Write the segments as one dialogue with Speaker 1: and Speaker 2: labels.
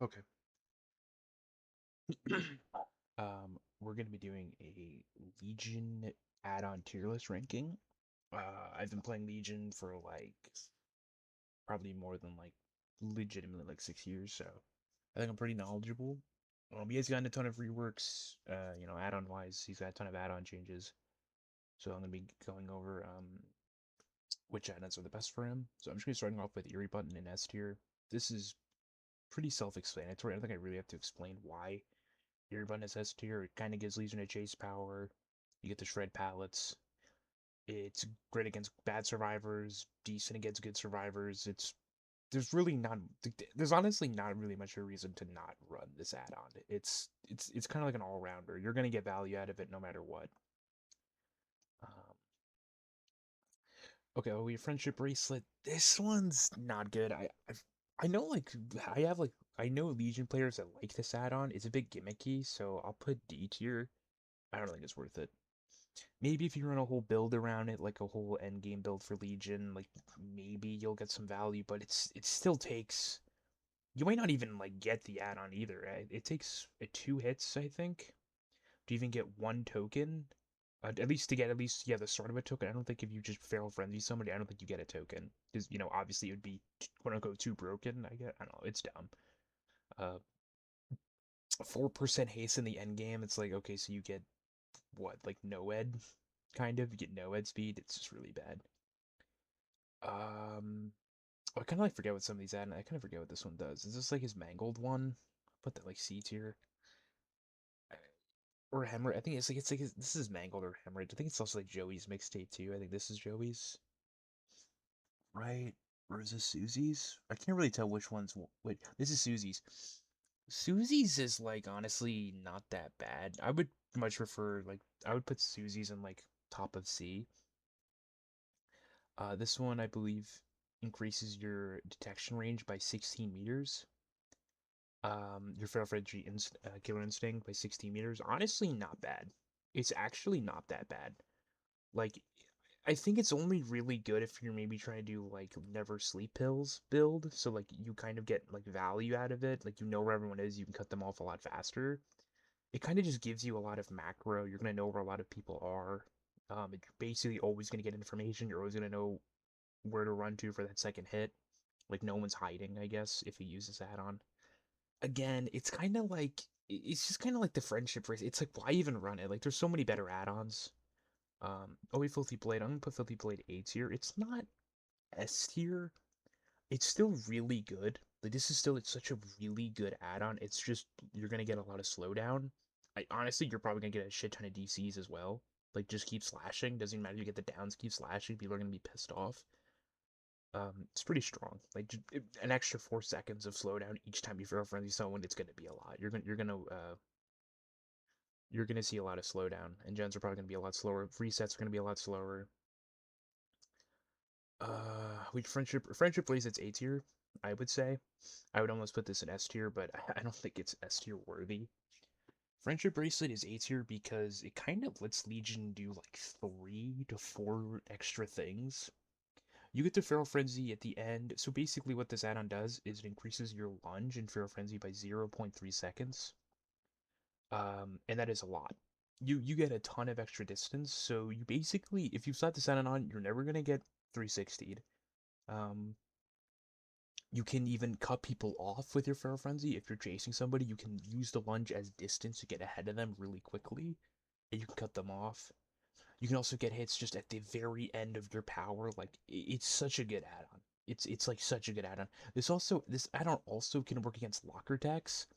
Speaker 1: Okay. We're gonna be doing a Legion add-on tier list ranking. I've been playing Legion for like probably more than like legitimately like 6 years, so I think I'm pretty knowledgeable. He has gotten a ton of reworks, add-on wise. He's got a ton of add-on changes. So I'm gonna be going over which add-ons are the best for him. So I'm just gonna be starting off with Eerie Button in S tier. This is pretty self-explanatory. I don't think I really have to explain why Eerie Button is S tier. It kind of gives Legion a chase power. You get the shred pallets. It's great against bad survivors, decent against good survivors. There's really not there's honestly not really much of a reason to not run this add-on. It's kind of like an all-rounder. You're gonna get value out of it no matter what. Um, okay, oh, your friendship bracelet. This one's not good. I know like I have like I know Legion players that like this add-on. It's a bit gimmicky, so I'll put D tier. I don't think it's worth it. Maybe if you run a whole build around it, like a whole end game build for Legion, like maybe you'll get some value, but it still takes you might not even like get the add-on either. Right? It takes 2 hits, I think, to even get one token. At least to get at least the start of a token. I don't think if you just feral frenzy somebody, I don't think you get a token because obviously it would be quote unquote too broken. I don't know, it's dumb. Uh, 4% haste in the end game. It's like okay, so you get what like no ed, kind of. You get no ed speed. It's just really bad. Um, I kind of like forget what some of these add. I kind of forget what this one does. Is this like his mangled one? Put that like C tier or hemorrhage. I think this is mangled or hemorrhage. I think it's also like Joey's mixtape too. I think this is Joey's, right? Or is this Susie's? I can't really tell which one's. Wait, this is Susie's. Susie's is like honestly not that bad. I would much prefer like I would put Susie's in like top of C. This one I believe increases your detection range by 16 meters. Your Feral Frenzy Killer Instinct by 16 meters. Honestly, not bad. It's actually not that bad. Like, I think it's only really good if you're maybe trying to do like never sleep pills build. So like you kind of get like value out of it. Like you know where everyone is, you can cut them off a lot faster. It kind of just gives you a lot of macro. You're gonna know where a lot of people are. You're basically always gonna get information. You're always gonna know where to run to for that second hit. Like no one's hiding, I guess, if you use this add-on. Again, it's kind of like it's just kind of like the friendship race. It's like why even run it? Like there's so many better add-ons. Oh wait, Filthy Blade. I'm gonna put Filthy Blade A tier. It's not S tier. It's still really good. Like this is still it's such a really good add-on. It's just you're gonna get a lot of slowdown. Honestly, you're probably gonna get a shit ton of DCs as well. Like just keep slashing. Doesn't even matter if you get the downs. Keep slashing. People are gonna be pissed off. It's pretty strong. Like an extra 4 seconds of slowdown each time you feral frenzy someone, it's gonna be a lot. You're gonna see a lot of slowdown, and gens are probably gonna be a lot slower. Resets are gonna be a lot slower. With friendship plays its A tier, I would say. I would almost put this in S tier, but I don't think it's S tier worthy. Friendship bracelet is A tier because it kind of lets Legion do like 3 to 4 extra things. You get the Feral Frenzy at the end. So basically, what this add-on does is it increases your lunge in Feral Frenzy by 0.3 seconds. And that is a lot. You get a ton of extra distance. So you basically, if you slap this add-on on, you're never gonna get 360'd. Um, you can even cut people off with your Feral Frenzy. If you're chasing somebody, you can use the lunge as distance to get ahead of them really quickly, and you can cut them off. You can also get hits just at the very end of your power. Like it's such a good add-on. It's like such a good add-on. This add-on also can work against locker decks.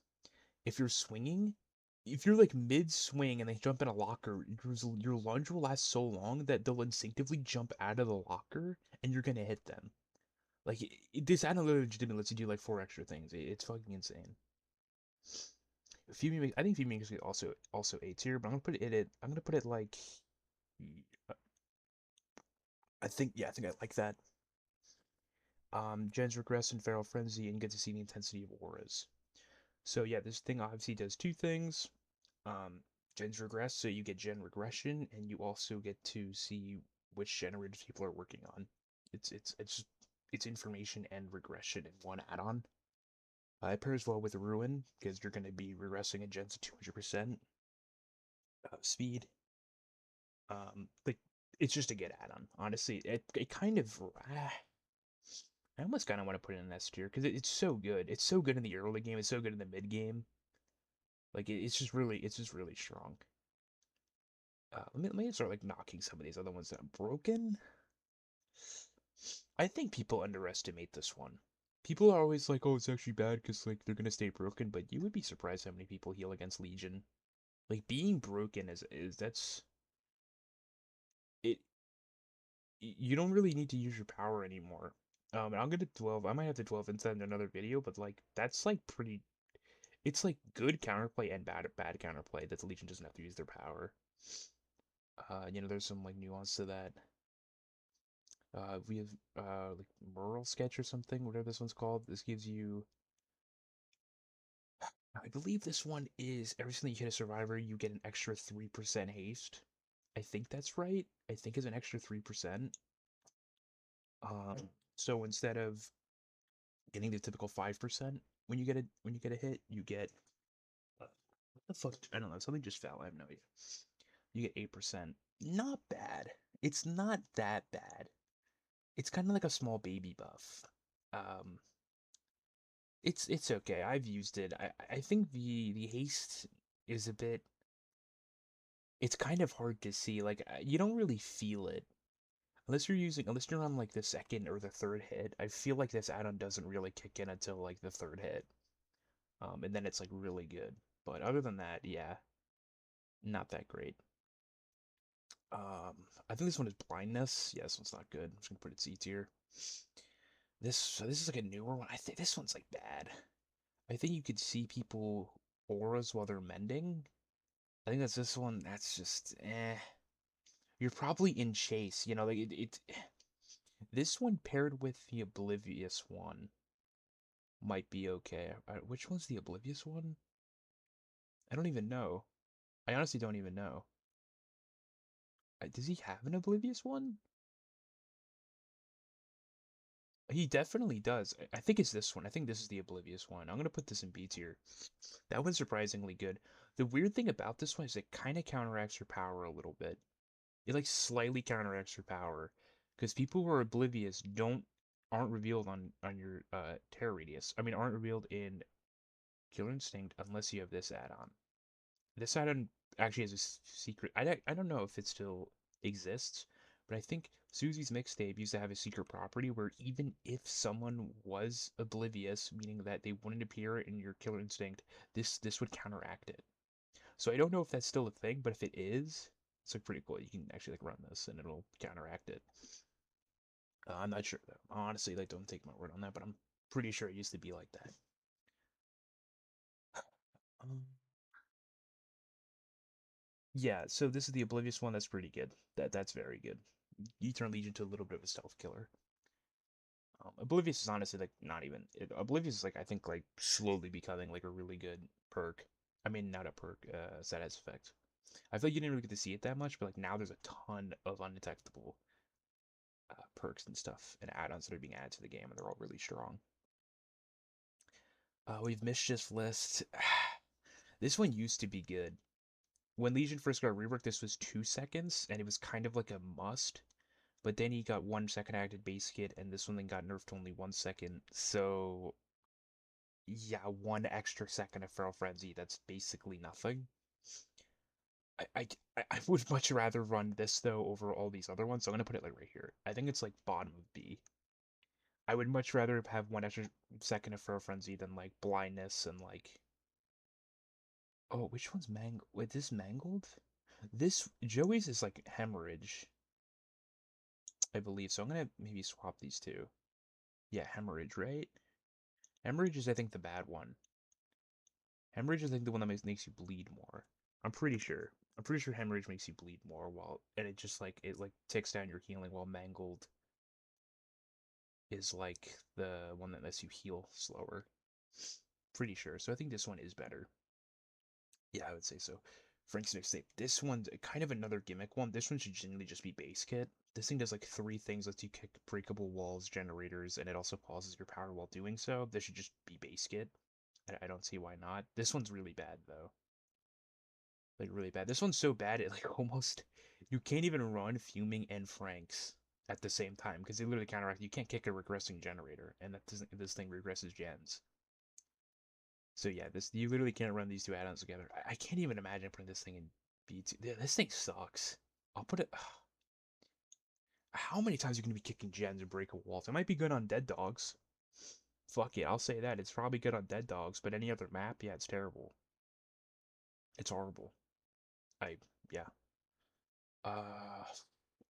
Speaker 1: If you're swinging, if you're like mid swing and they jump in a locker, your lunge will last so long that they'll instinctively jump out of the locker and you're gonna hit them. Like this add-on legitimately lets you do like 4 extra things. It's fucking insane. I think Fuming is also A tier, but I'm gonna put it like I think I like that. Gens regress in Feral Frenzy, and you get to see the intensity of auras. So yeah, this thing obviously does 2 things. Um, Gens regress, so you get gen regression, and you also get to see which generators people are working on. It's it's it's it's information and regression in one add-on. It pairs well with Ruin, because you're going to be regressing against 200% speed. Like, it's just a good add-on. Honestly, it kind of... I almost kind of want to put it in S tier, because it's so good. It's so good in the early game, it's so good in the mid game. Like, it's just really strong. Let me start, like, knocking some of these other ones that are broken. I think people underestimate this one. People are always like, oh, it's actually bad because, like, they're gonna stay broken, but you would be surprised how many people heal against Legion. Like, being broken that's it. You don't really need to use your power anymore. And I'm gonna 12. I might have to 12 inside in another video, but like that's like pretty. It's like good counterplay and bad counterplay that the Legion doesn't have to use their power. There's some like nuance to that. We have like Merle sketch or something, whatever this one's called. This gives you, I believe this one is every time you hit a survivor, you get an extra 3% haste. I think that's right. I think it's an extra 3%. So instead of getting the typical 5% when you get a hit, you get what the fuck? I don't know. Something just fell. I have no idea. You get 8%. Not bad. It's not that bad. It's kind of like a small baby buff. Um, it's okay. I've used it. I think the haste is a bit. It's kind of hard to see. Like you don't really feel it unless you're on like the second or the third hit. I feel like this add-on doesn't really kick in until like the third hit. And then it's like really good. But other than that, yeah, not that great. I think this one is blindness. Yeah, this one's not good. I'm just gonna put it C tier. This is like a newer one. I think this one's like bad. I think you could see people auras while they're mending. I think that's this one. That's just You're probably in chase. Like it. This one paired with the oblivious one might be okay. Which one's the oblivious one? I don't even know. I honestly don't even know. Does he have an oblivious one? He definitely does. I think it's this one. I think this is the oblivious one. I'm gonna put this in B tier. That one's surprisingly good. The weird thing about this one is it kind of counteracts your power a little bit. It like slightly counteracts your power because people who are oblivious aren't revealed on your terror radius. I mean, aren't revealed in Killer Instinct unless you have this add-on. This add-on actually has a secret. I don't know if it still exists, but I think Susie's Mixtape used to have a secret property where even if someone was oblivious, meaning that they wouldn't appear in your Killer Instinct, this would counteract it. So I don't know if that's still a thing, but if it is, it's like pretty cool. You can actually like run this and it'll counteract it. I'm not sure though. Honestly, like don't take my word on that, but I'm pretty sure it used to be like that. Um, yeah, so this is the Oblivious one. That's pretty good. That's very good. You turn Legion to a little bit of a stealth killer. Oblivious is honestly like not even. Oblivious is like I think like slowly becoming like a really good perk. I mean, not a perk, status effect. I feel like you didn't really get to see it that much, but like now there's a ton of undetectable perks and stuff and add-ons that are being added to the game, and they're all really strong. We've Mischief List. This one used to be good. When Legion first got reworked, this was 2 seconds, and it was kind of like a must. But then he got 1 second active base kit, and this one then got nerfed to only 1 second. So yeah, 1 extra second of Feral Frenzy. That's basically nothing. I would much rather run this though over all these other ones. So I'm gonna put it like right here. I think it's like bottom of B. I would much rather have 1 extra second of Feral Frenzy than like blindness and like. Oh, which one's mangled? Wait, this mangled? This Joey's is like hemorrhage, I believe. So I'm gonna maybe swap these two. Yeah, hemorrhage, right? Hemorrhage is I think the bad one. Hemorrhage is I think the one that makes you bleed more. I'm pretty sure. I'm pretty sure hemorrhage makes you bleed more and it just like it like ticks down your healing while mangled is like the one that lets you heal slower. Pretty sure. So I think this one is better. Yeah, I would say so. Frank's mixtape. This one's kind of another gimmick one. This one should generally just be base kit. This thing does like 3 things: lets you kick breakable walls, generators, and it also pauses your power while doing so. This should just be base kit. I don't see why not. This one's really bad though. Like really bad. This one's so bad it like almost you can't even run Fuming and Franks at the same time because they literally counteract. You can't kick a regressing generator, and that doesn't. This thing regresses gens. So yeah, this you literally can't run these two add-ons together. I can't even imagine putting this thing in B2. This thing sucks. I'll put it. How many times are you gonna be kicking gens and break a walls? It might be good on Dead Dogs. Fuck it, I'll say that. It's probably good on Dead Dogs, but any other map, yeah, it's terrible. It's horrible. I yeah. Uh,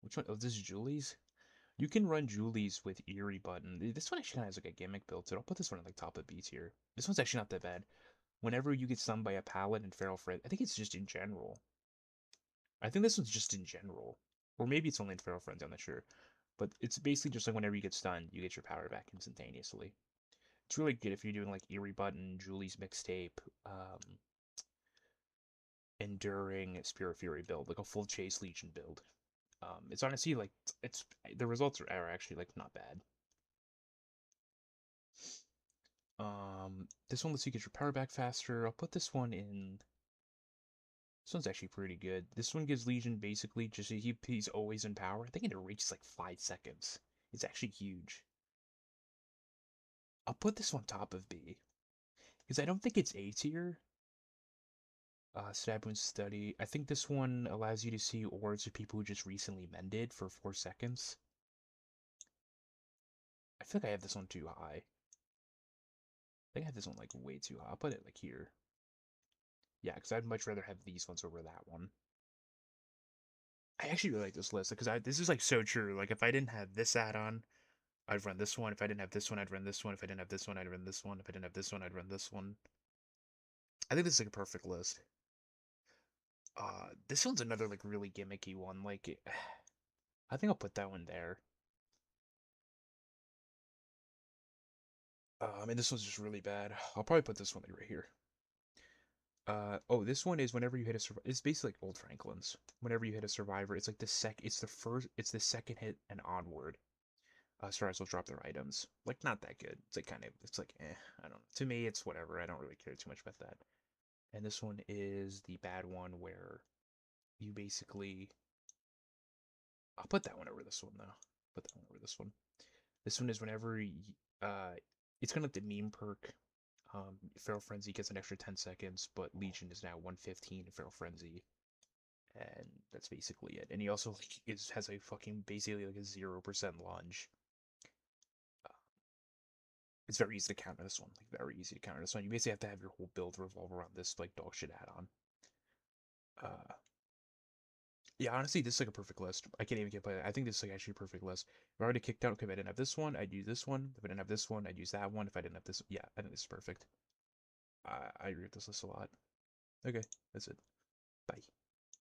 Speaker 1: which one? Oh, this is Julie's. You can run Julie's with Eerie button. This one actually kind of has like a gimmick built in. I'll put this one in like top of B tier. This one's actually not that bad. Whenever you get stunned by a pallet and Feral Frenzy, I think it's just in general. I think this one's just in general. Or maybe it's only in Feral Frenzy, I'm not sure. But it's basically just like whenever you get stunned, you get your power back instantaneously. It's really good if you're doing like Eerie Button, Julie's Mixtape, Enduring Spirit Fury build, like a full Chase Legion build. It's honestly like it's the results are actually like not bad. This one lets you get your power back faster. I'll put this one in. This one's actually pretty good. This one gives Legion basically just he's always in power. I think it reaches like 5 seconds. It's actually huge. I'll put this one top of B because I don't think it's A tier. Stab Wound Study. I think this one allows you to see orbs of people who just recently mended for 4 seconds. I feel like I have this one too high. I think I have this one like way too high. I'll put it like here. Yeah, because I'd much rather have these ones over that one. I actually really like this list because this is like so true. Like if I didn't have this add-on, I'd run this one. If I didn't have this one, I'd run this one. If I didn't have this one, I'd run this one. If I didn't have this one, I'd run this one. I think this is like a perfect list. This one's another like really gimmicky one. Like, I think I'll put that one there. And this one's just really bad. I'll probably put this one like right here. Oh, this one is whenever you hit a survivor. It's basically like Old Franklin's. Whenever you hit a survivor, it's like it's the second hit and onward. Stars will drop their items. Like, not that good. It's like it's like, I don't know. To me, it's whatever. I don't really care too much about that. And this one is the bad one where you basically. I'll put that one over this one though. Put that one over this one. This one is whenever it's kind of like the meme perk. Feral Frenzy gets an extra 10 seconds, but Legion is now 115 in Feral Frenzy. And that's basically it. And he also like, has a fucking basically like a 0% lunge. It's very easy to counter this one. Like very easy to counter this one. You basically have to have your whole build revolve around this like dog shit add-on. Uh, yeah, honestly, this is like a perfect list. I can't even get by it. I think this is like actually a perfect list. If I already kicked out, okay, if I didn't have this one, I'd use this one. If I didn't have this one, I'd use that one. If I didn't have this, yeah, I think this is perfect. I agree with this list a lot. Okay, that's it. Bye.